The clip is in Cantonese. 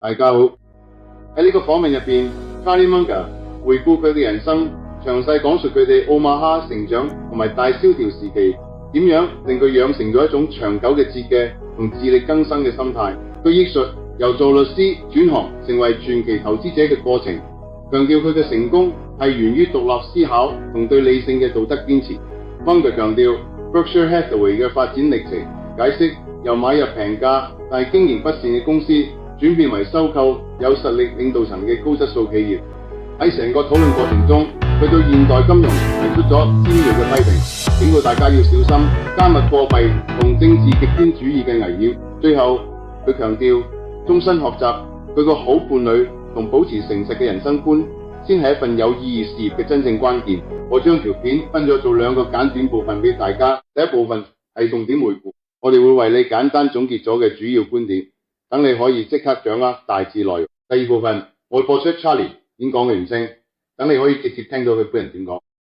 大家好，喺呢個訪問入邊 ，Charlie Munger 回顧佢嘅人生，詳細講述佢哋奧馬哈成長同埋大蕭條時期點樣令佢養成咗一種長久嘅節嘅同自力更生嘅心態。佢憶述由做律師轉行成為傳奇投資者嘅過程，強調佢嘅成功係源於獨立思考同對理性嘅道德堅持。Munger 強調 Berkshire Hathaway 嘅發展歷程，解釋由買入平價但係經營不善嘅公司轉變為收購有實力領導層嘅高質素企業。喺成個討論過程中，佢對現代金融提出咗尖銳嘅批評，警告大家要小心加密貨幣同政治極端主義嘅危險。最後，佢強調終身學習，佢個好伴侶同保持誠實嘅人生觀，先係一份有意義事業嘅真正關鍵。我將條片分咗做兩個簡短部分俾大家。第一部分係重點回顧，我哋會為你簡單總結咗嘅主要觀點，等你可以即刻掌握大致內容。第二部分我會播出 Charlie 演講嘅原聲，等你可以直接聽到佢本人點講。